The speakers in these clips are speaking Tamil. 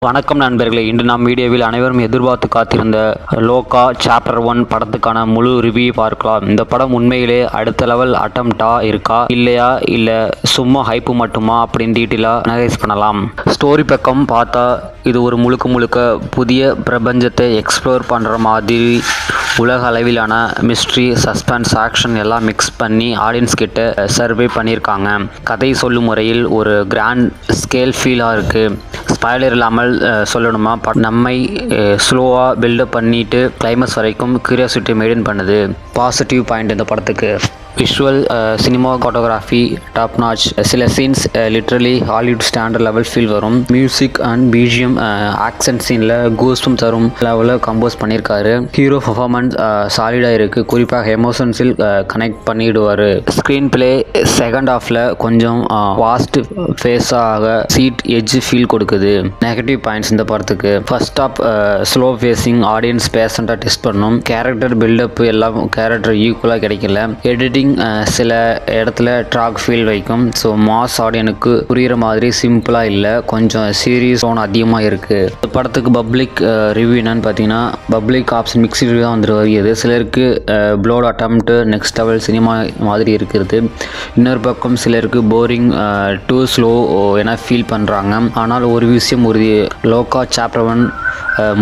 வணக்கம் நண்பர்களே, இன்று நாம் வீடியோவில் அனைவரும் எதிர்பார்த்து காத்திருந்த லோகா சாப்டர் 1 படத்துக்கான முழு ரிவ்யூ பார்க்கலாம். இந்த படம் உண்மையிலே அடுத்த லெவல் அட்டம்ப்டா இருக்கா இல்லையா, இல்ல சும்மா ஹைப்பு மட்டுமா அப்படின்னு டீட்டெயிலாக அனலைஸ் பண்ணலாம். ஸ்டோரி பக்கம் பார்த்தா இது ஒரு முழுக்க புதிய பிரபஞ்சத்தை எக்ஸ்ப்ளோர் பண்ணுற மாதிரி உலக அளவிலான மிஸ்ட்ரி, சஸ்பென்ஸ், ஆக்ஷன் எல்லாம் மிக்ஸ் பண்ணி ஆடியன்ஸ் கிட்ட சர்வே பண்ணியிருக்காங்க. கதை சொல்லும் முறையில் ஒரு கிராண்ட் ஸ்கேல் ஃபீலாக இருக்குது. ஸ்பாய்லர் இல்லாமல் சொல்லணுமா, நம்மை ஸ்லோவாக பில்டப் பண்ணிட்டு கிளைமேக்ஸ் வரைக்கும் கியூரியாசிட்டி மெயின்டைன் பண்ணுது. பாசிட்டிவ் பாயிண்ட் இந்த படத்துக்கு விஷுவல் சினிமாட்டோகிராஃபி டாப் நாச். சில scenes literally Hollywood standard level feel வரும். மியூசிக் அண்ட் பிஜிஎம் ஆக்ஷன் சீனில் கூஸ்பம் தரும் லெவலில் கம்போஸ் பண்ணியிருக்காரு. ஹீரோ பர்ஃபார்மன்ஸ் சாலிடாக இருக்குது. குறிப்பாக எமோஷன்ஸில் கனெக்ட் பண்ணிடுவார். ஸ்க்ரீன் பிளே செகண்ட் ஹாஃபில் கொஞ்சம் வாஸ்ட் ஃபேஸாக சீட் எட்ஜ் ஃபீல் கொடுக்குது. நெகட்டிவ் பாயிண்ட்ஸ் இந்த படத்துக்கு first half slow pacing, audience பேஷண்ட்டாக டெஸ்ட் பண்ணும். கேரக்டர் பில்டப் எல்லாம் கேரக்டர் ஈக்குவலாக கிடைக்கல. எடிட்டிங் சில இடத்துல ட்ராக் ஃபீல் வைக்கும். ஸோ மாஸ் ஆடியனுக்கு புரிகிற மாதிரி சிம்பிளாக இல்லை, கொஞ்சம் சீரியஸ் டோன் அதிகமாக இருக்குது. இந்த படத்துக்கு பப்ளிக் ரிவ்யூ என்னன்னு பார்த்தீங்கன்னா, பப்ளிக் ஆப்ஷன் மிக்ஸ்டு ரிவ்யூ தான் வந்துட்டு வருகிறது. சிலருக்கு ப்ளோட் அட்டம்ப்ட் நெக்ஸ்ட் லெவல் சினிமா மாதிரி இருக்கிறது. இன்னொரு பக்கம் சிலருக்கு போரிங் டூ ஸ்லோ என ஃபீல் பண்ணுறாங்க. ஆனால் ஒரு விஷயம் உறுதி, லோகா சாப்டர் 1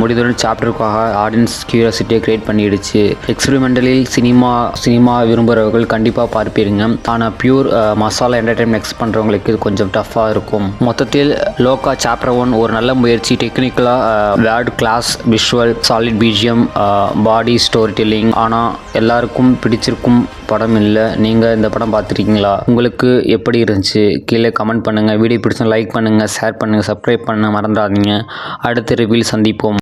முடிதல் சாப்டருக்காக ஆடியன்ஸ் கியூரியாசிட்டியை கிரியேட் பண்ணிடுச்சு. எக்ஸ்பெரிமெண்டலில் சினிமா விரும்புகிறவர்கள் கண்டிப்பாக பார்ப்பீங்க. ஆனால் பியூர் மசாலா என்டர்டைன்மெண்ட் எக்ஸ் பண்ணுறவங்களுக்கு இது கொஞ்சம் டஃப்பாக இருக்கும். மொத்தத்தில் லோகா சாப்டர் 1 ஒரு நல்ல முயற்சி. டெக்னிக்கலாக world class visual, solid BGM, பாடி ஸ்டோரி டெல்லிங். ஆனால் எல்லாருக்கும் பிடிச்சிருக்கும் படம் இல்லை. நீங்கள் இந்த படம் பார்த்துருக்கீங்களா? உங்களுக்கு எப்படி இருந்துச்சு? கீழே கமெண்ட் பண்ணுங்கள். வீடியோ பிடிச்சா லைக் பண்ணுங்கள், ஷேர் பண்ணுங்கள், சப்ஸ்கிரைப் பண்ண மறந்துடாதீங்க. அடுத்த ரிவ்யூவில் சந்திப்போம்.